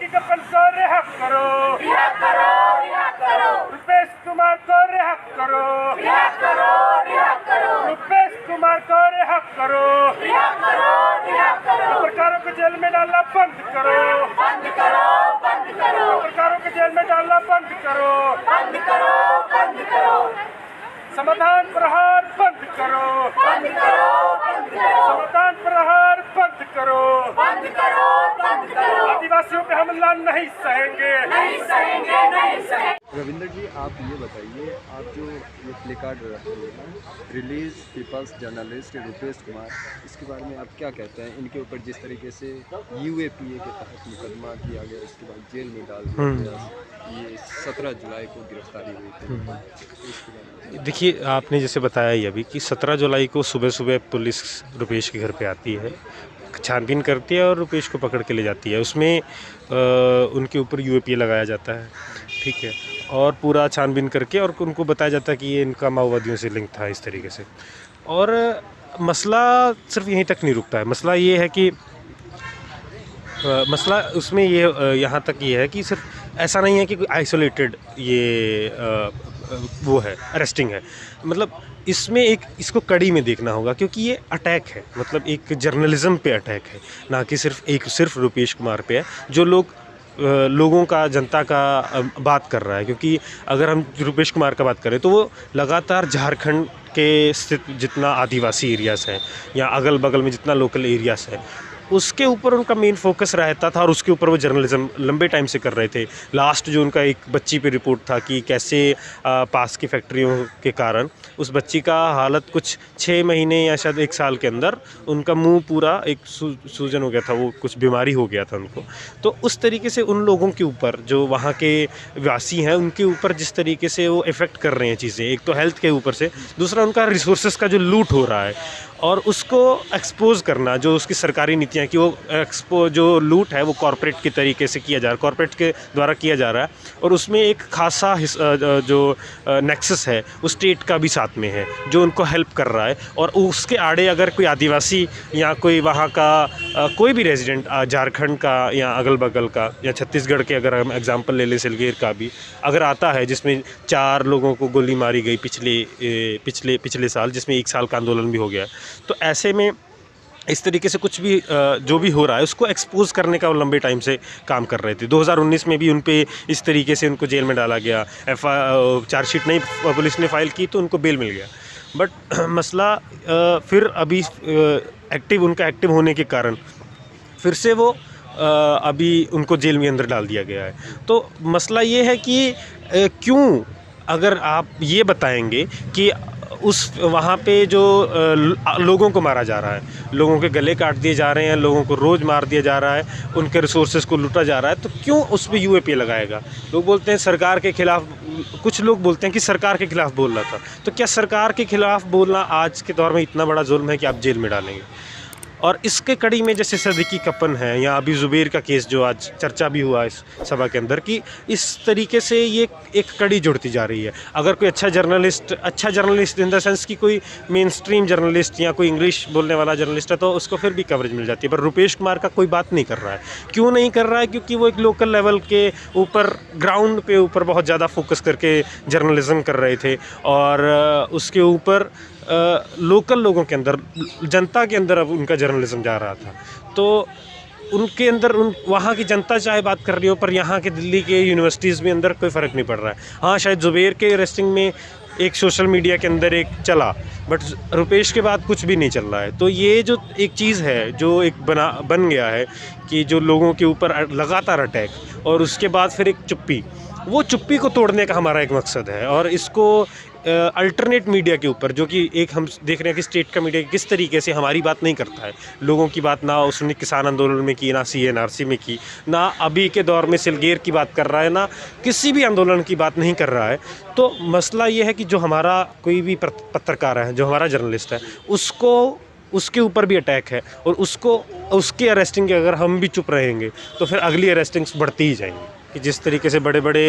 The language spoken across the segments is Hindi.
कपल को रिहा करो, रिहा करो, रिहा करो, रुपेश कुमार को रिहा करो, रिहा करो, रिहा करो, रुपेश कुमार को रिहा करो, रिहा करो, रिहा करो, पत्रकारों को जेल में डालना बंद करो, बंद करो, बंद करो, पत्रकारों को जेल में डालना बंद करो, बंद करो, बंद करो, समाधान प्रहार बंद करो, बंद करो, बंद करो, समाधान प्रहार बंद करो, बंद करो, बंद करो, आदिवासियों पे हमला नहीं सहेंगे, नहीं सहेंगे, नहीं सहेंगे। रविंदर जी, आप ये बताइए, आप जो ये प्ले कार्ड रखे हुए हैं, release people's journalist Rupesh Kumar, इसके बारे में आप क्या कहते हैं? इनके ऊपर जिस तरीके से UAPA के तहत मुकदमा किया गया, उसके बाद जेल में डाल दिया गया, ये 17 जुलाई को गिरफ्तारी हुई थी, तो इसके बारे में देखिए, आपने जैसे बताया ही अभी कि 17 जुलाई को सुबह सुबह पुलिस रुपेश के घर पे आती है, छानबीन करती है और रुपेश को पकड़ के ले जाती है। उसमें उनके ऊपर UAPA लगाया जाता है, ठीक है, और पूरा छानबीन करके और उनको बताया जाता है कि ये इनका माओवादियों से लिंक था इस तरीके से। और मसला सिर्फ यहीं तक नहीं रुकता है, मसला ये है कि मसला उसमें ये यहाँ तक ये है कि सिर्फ ऐसा नहीं है कि कोई आइसोलेटेड ये वो है, अरेस्टिंग है। मतलब इसमें एक इसको कड़ी में देखना होगा, क्योंकि ये अटैक है, मतलब एक जर्नलिज्म पे अटैक है, ना कि सिर्फ रुपेश कुमार पे है, जो लोगों का, जनता का बात कर रहा है। क्योंकि अगर हम रुपेश कुमार का बात करें तो वो लगातार झारखंड के स्थित जितना आदिवासी एरियाज़ हैं या अगल बगल में जितना लोकल एरियाज़ है, उसके ऊपर उनका मेन फोकस रहता था और उसके ऊपर वो जर्नलिज्म लंबे टाइम से कर रहे थे। लास्ट जो उनका एक बच्ची पे रिपोर्ट था कि कैसे पास की फैक्ट्रियों के कारण उस बच्ची का हालत कुछ 6 महीने या शायद 1 साल के अंदर उनका मुंह पूरा एक सूजन हो गया था, वो कुछ बीमारी हो गया था उनको। तो उस तरीके से उन लोगों के ऊपर, जो वहाँ के वासी हैं, उनके ऊपर जिस तरीके से वो इफ़ेक्ट कर रहे हैं चीज़ें, एक तो हेल्थ के ऊपर से, दूसरा उनका रिसोर्सेज का जो लूट हो रहा है और उसको एक्सपोज करना, जो उसकी सरकारी नीतियाँ कि वो जो लूट है वो कॉर्पोरेट के तरीके से किया जा रहा है, कॉर्पोरेट के द्वारा किया जा रहा है, और उसमें एक खासा जो नेक्सस है वो स्टेट का भी साथ में है, जो उनको हेल्प कर रहा है। और उसके आड़े अगर कोई आदिवासी या कोई वहाँ का कोई भी रेजिडेंट झारखंड का या अगल बगल का या छत्तीसगढ़ के, अगर हम एग्जांपल ले लें सिलगेर का भी, अगर आता है जिसमें 4 लोगों को गोली मारी गई पिछले साल, जिसमें 1 साल का आंदोलन भी हो गया, तो ऐसे में इस तरीके से कुछ भी जो भी हो रहा है उसको एक्सपोज करने का वो लंबे टाइम से काम कर रहे थे। 2019 में भी उन पे इस तरीके से उनको जेल में डाला गया, चार्जशीट नहीं पुलिस ने फाइल की तो उनको बेल मिल गया। बट मसला फिर अभी उनका एक्टिव होने के कारण फिर से वो अभी उनको जेल में अंदर डाल दिया गया है। तो मसला ये है कि क्यों, अगर आप ये बताएंगे कि उस वहाँ पे जो लोगों को मारा जा रहा है, लोगों के गले काट दिए जा रहे हैं, लोगों को रोज़ मार दिया जा रहा है, उनके रिसोर्सेज को लूटा जा रहा है, तो क्यों उस पर UAPA लगाएगा? लोग बोलते हैं सरकार के खिलाफ, कुछ लोग बोलते हैं कि सरकार के खिलाफ बोल रहा था। तो क्या सरकार के खिलाफ बोलना आज के दौर में इतना बड़ा जुल्म है कि आप जेल में डालेंगे? और इसके कड़ी में जैसे सदीकी कपन है या अभी ज़ुबैर का केस जो आज चर्चा भी हुआ इस सभा के अंदर, कि इस तरीके से ये एक कड़ी जुड़ती जा रही है। अगर कोई अच्छा जर्नलिस्ट इन द सेंस कि कोई मेन स्ट्रीम जर्नलिस्ट या कोई इंग्लिश बोलने वाला जर्नलिस्ट है तो उसको फिर भी कवरेज मिल जाती है, पर रुपेश कुमार का कोई बात नहीं कर रहा है। क्यों नहीं कर रहा है? क्योंकि वो एक लोकल लेवल के ऊपर, ग्राउंड पे ऊपर बहुत ज़्यादा फोकस करके जर्नलिज्म कर रहे थे, और उसके ऊपर लोकल लोगों के अंदर, जनता के अंदर अब उनका जर्नलिज्म जा रहा था। तो उनके अंदर वहाँ की जनता चाहे बात कर रही हो, पर यहाँ के दिल्ली के यूनिवर्सिटीज़ में अंदर कोई फ़र्क नहीं पड़ रहा है। हाँ, शायद ज़ुबैर के अरेस्टिंग में एक सोशल मीडिया के अंदर एक चला, बट रुपेश के बाद कुछ भी नहीं चल रहा है। तो ये जो एक चीज़ है, जो एक बन गया है कि जो लोगों के ऊपर लगातार अटैक और उसके बाद फिर एक चुप्पी, वो चुप्पी को तोड़ने का हमारा एक मकसद है। और इसको अल्टरनेट मीडिया के ऊपर, जो कि एक हम देख रहे हैं कि स्टेट का मीडिया किस तरीके से हमारी बात नहीं करता है, लोगों की बात ना उसने किसान आंदोलन में की, ना CNRC में की, ना अभी के दौर में सिलगेर की बात कर रहा है, ना किसी भी आंदोलन की बात नहीं कर रहा है। तो मसला ये है कि जो हमारा कोई भी पत्रकार है, जो हमारा जर्नलिस्ट है, उसके ऊपर भी अटैक है, और उसके अरेस्टिंग के अगर हम भी चुप रहेंगे तो फिर अगली अरेस्टिंग्स बढ़ती ही जाएंगी। कि जिस तरीके से बड़े बड़े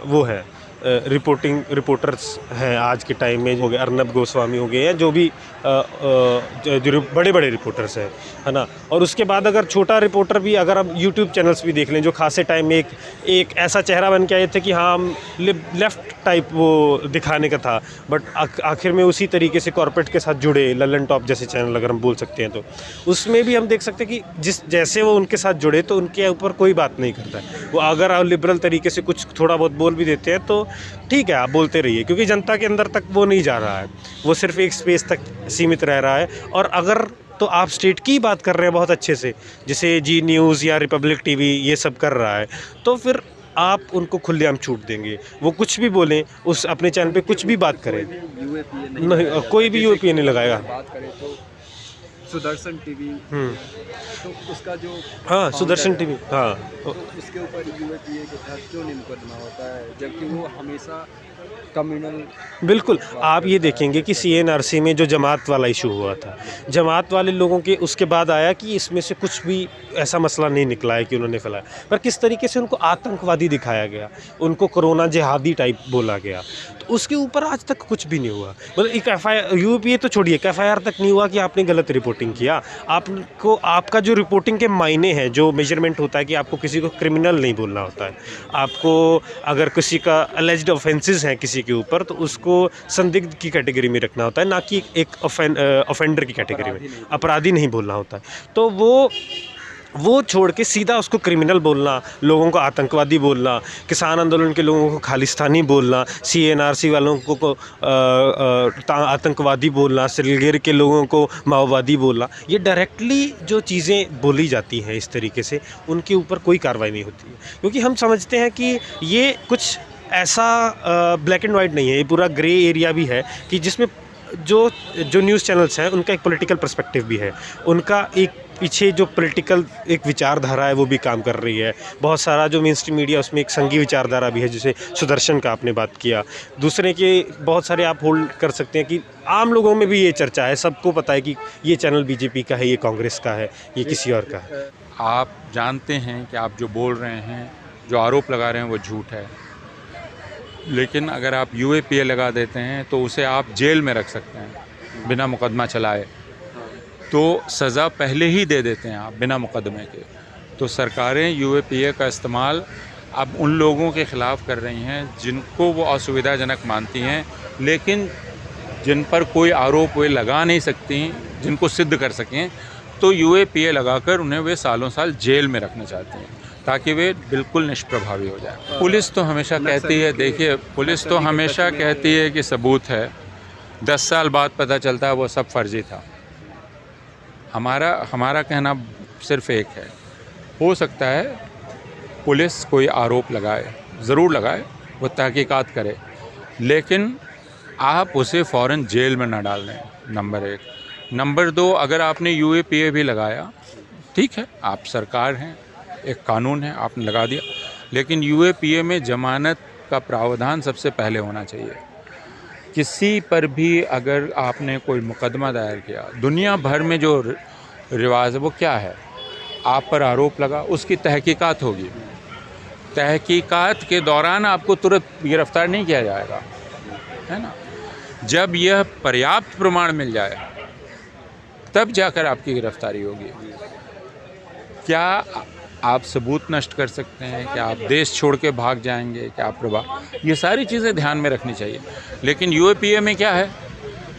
वो है रिपोर्टर्स हैं आज के टाइम में, हो गए अर्नब गोस्वामी हो गए या जो भी जो बड़े बड़े रिपोर्टर्स हैं, है ना। और उसके बाद अगर छोटा रिपोर्टर भी, अगर आप यूट्यूब चैनल्स भी देख लें जो खासे टाइम में एक ऐसा चेहरा बन के आए थे कि हाँ हम लेफ़्ट टाइप वो दिखाने का था, बट आखिर में उसी तरीके से कॉर्पोरेट के साथ जुड़े, ललन टॉप जैसे चैनल अगर हम बोल सकते हैं, तो उसमें भी हम देख सकते हैं कि जैसे वो उनके साथ जुड़े तो उनके ऊपर कोई बात नहीं करता है। वो अगर आप लिबरल तरीके से कुछ थोड़ा बहुत बोल भी देते हैं तो ठीक है, आप बोलते रहिए, क्योंकि जनता के अंदर तक वो नहीं जा रहा है, वो सिर्फ एक स्पेस तक सीमित रह रहा है। और अगर तो आप स्टेट की बात कर रहे हैं बहुत अच्छे से, जैसे जी न्यूज़ या रिपब्लिक टीवी ये सब कर रहा है, तो फिर आप उनको खुलेआम छूट देंगे, वो कुछ भी बोलें, उस अपने चैनल पे कुछ भी बात करें, नहीं कोई भी यूएपीए नहीं लगाएगा। बात करें तो सुदर्शन टीवी, तो उसका जो हाँ सुदर्शन टीवी, हाँ तो उसके ऊपर यूएपीए के तहत क्यों नहीं मुकदमा होता है, जबकि वो हमेशा कम्युनल। बिल्कुल, आप ये देखेंगे कि सीएनआरसी में जो जमात वाला इशू हुआ था, जमात वाले लोगों के उसके बाद आया कि इसमें से कुछ भी ऐसा मसला नहीं निकला है कि उन्होंने फैलाया, पर किस तरीके से उनको आतंकवादी दिखाया गया, उनको कोरोना जिहादी टाइप बोला गया, तो उसके ऊपर आज तक कुछ भी नहीं हुआ। मतलब एक एफआईआर, यूपीए तो छोड़िए, एफआईआर तक नहीं हुआ कि आपने गलत रिपोर्टिंग किया। आपको आपका जो रिपोर्टिंग के मायने हैं, जो मेजरमेंट होता है कि आपको किसी को क्रिमिनल नहीं बोलना होता है, आपको अगर किसी का अलेज्ड ऑफेंसेस हैं किसी के ऊपर तो उसको संदिग्ध की कैटेगरी में रखना होता है, ना कि एक ऑफेंडर की कैटेगरी में, अपराधी नहीं बोलना होता है। तो वो छोड़ के सीधा उसको क्रिमिनल बोलना, लोगों को आतंकवादी बोलना, किसान आंदोलन के लोगों को खालिस्तानी बोलना, सीएनआरसी वालों को आतंकवादी बोलना, सिलगिर के लोगों को माओवादी बोलना, ये डायरेक्टली जो चीज़ें बोली जाती हैं इस तरीके से, उनके ऊपर कोई कार्रवाई नहीं होती है, क्योंकि हम समझते हैं कि ये कुछ ऐसा ब्लैक एंड वाइट नहीं है, ये पूरा ग्रे एरिया भी है कि जिसमें जो न्यूज़ चैनल्स हैं उनका एक पॉलिटिकल पर्सपेक्टिव भी है, उनका एक पीछे जो पॉलिटिकल एक विचारधारा है वो भी काम कर रही है। बहुत सारा जो मेन स्ट्रीम मीडिया उसमें एक संघीय विचारधारा भी है, जैसे सुदर्शन का आपने बात किया, दूसरे के बहुत सारे आप होल्ड कर सकते हैं कि आम लोगों में भी ये चर्चा है, सबको पता है कि ये चैनल बीजेपी का है, ये कांग्रेस का है, ये किसी और का है। आप जानते हैं कि आप जो बोल रहे हैं, जो आरोप लगा रहे हैं वो झूठ है, लेकिन अगर आप यूएपीए लगा देते हैं तो उसे आप जेल में रख सकते हैं बिना मुकदमा चलाए, तो सज़ा पहले ही दे देते हैं आप बिना मुकदमे के। तो सरकारें यूएपीए का इस्तेमाल अब उन लोगों के ख़िलाफ़ कर रही हैं जिनको वो असुविधाजनक मानती हैं, लेकिन जिन पर कोई आरोप वे लगा नहीं सकती, जिनको सिद्ध कर सकें, तो यूएपीए लगाकर उन्हें वे सालों साल जेल में रखना चाहती हैं ताकि वे बिल्कुल निष्प्रभावी हो जाए। पुलिस तो हमेशा कहती है, देखिए पुलिस तो हमेशा कहती है कि सबूत है, 10 साल बाद पता चलता है वो सब फर्जी था। हमारा कहना सिर्फ एक है, हो सकता है पुलिस कोई आरोप लगाए, ज़रूर लगाए, वो तहकीकात करे, लेकिन आप उसे फ़ौरन जेल में ना डाल दें, नंबर 1। नंबर 2, अगर आपने यूएपीए भी लगाया, ठीक है, आप सरकार हैं, एक कानून है, आपने लगा दिया, लेकिन यूएपीए में ज़मानत का प्रावधान सबसे पहले होना चाहिए। किसी पर भी अगर आपने कोई मुकदमा दायर किया, दुनिया भर में जो रिवाज है वो क्या है, आप पर आरोप लगा, उसकी तहकीकात होगी, तहकीकात के दौरान आपको तुरंत गिरफ्तार नहीं किया जाएगा, है ना। जब यह पर्याप्त प्रमाण मिल जाए तब जाकर आपकी गिरफ्तारी होगी। क्या आप सबूत नष्ट कर सकते हैं, क्या आप देश छोड़ के भाग जाएंगे, क्या आप ये सारी चीज़ें ध्यान में रखनी चाहिए। लेकिन यूएपीए में क्या है,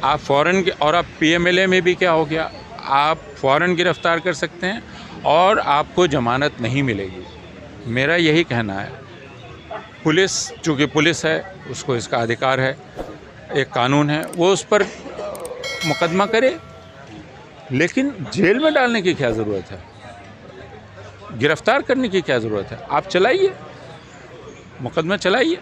आप फ़ौरन, और आप पीएमएलए में भी क्या हो गया, आप फ़ौरन गिरफ़्तार कर सकते हैं और आपको ज़मानत नहीं मिलेगी। मेरा यही कहना है, पुलिस चूँकि पुलिस है, उसको इसका अधिकार है, एक कानून है, वो उस पर मुकदमा करे, लेकिन जेल में डालने की क्या ज़रूरत है, गिरफ़्तार करने की क्या ज़रूरत है। आप चलाइए, मुकदमा चलाइए,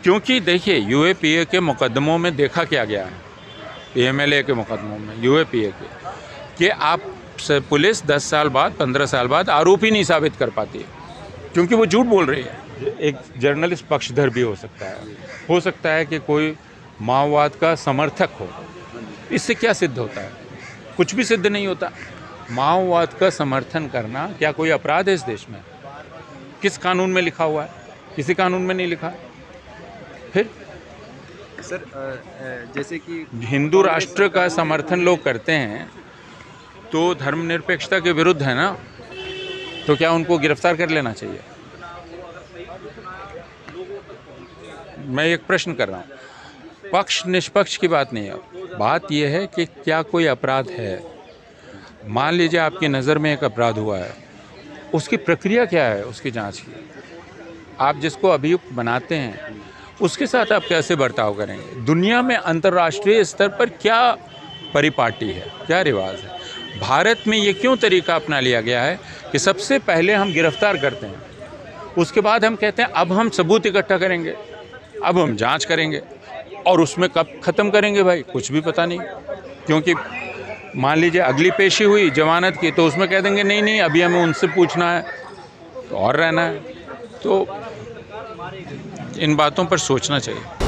क्योंकि देखिए यूएपीए के मुकदमों में देखा क्या गया है, पीएमएलए के मुकदमों में यूएपीए के, कि आप पुलिस 10 साल बाद 15 साल बाद आरोपी नहीं साबित कर पाती है, क्योंकि वो झूठ बोल रही है। एक जर्नलिस्ट पक्षधर भी हो सकता है कि कोई माओवाद का समर्थक हो, इससे क्या सिद्ध होता है, कुछ भी सिद्ध नहीं होता। माओवाद का समर्थन करना क्या कोई अपराध है इस देश में? किस कानून में लिखा हुआ है? किसी कानून में नहीं लिखा है। फिर सर जैसे कि हिंदू राष्ट्र का समर्थन लोग करते हैं तो धर्मनिरपेक्षता के विरुद्ध है ना, तो क्या उनको गिरफ्तार कर लेना चाहिए? मैं एक प्रश्न कर रहा हूँ, पक्ष निष्पक्ष की बात नहीं है, बात यह है कि क्या कोई अपराध है। मान लीजिए आपकी नज़र में एक अपराध हुआ है, उसकी प्रक्रिया क्या है उसकी जांच की? आप जिसको अभियुक्त बनाते हैं उसके साथ आप कैसे बर्ताव करेंगे? दुनिया में अंतर्राष्ट्रीय स्तर पर क्या परिपाटी है, क्या रिवाज है? भारत में ये क्यों तरीका अपना लिया गया है कि सबसे पहले हम गिरफ्तार करते हैं, उसके बाद हम कहते हैं अब हम सबूत इकट्ठा करेंगे, अब हम जांच करेंगे, और उसमें कब ख़त्म करेंगे भाई कुछ भी पता नहीं। क्योंकि मान लीजिए अगली पेशी हुई जमानत की, तो उसमें कह देंगे नहीं नहीं अभी हमें उनसे पूछना है तो और रहना है। तो इन बातों पर सोचना चाहिए।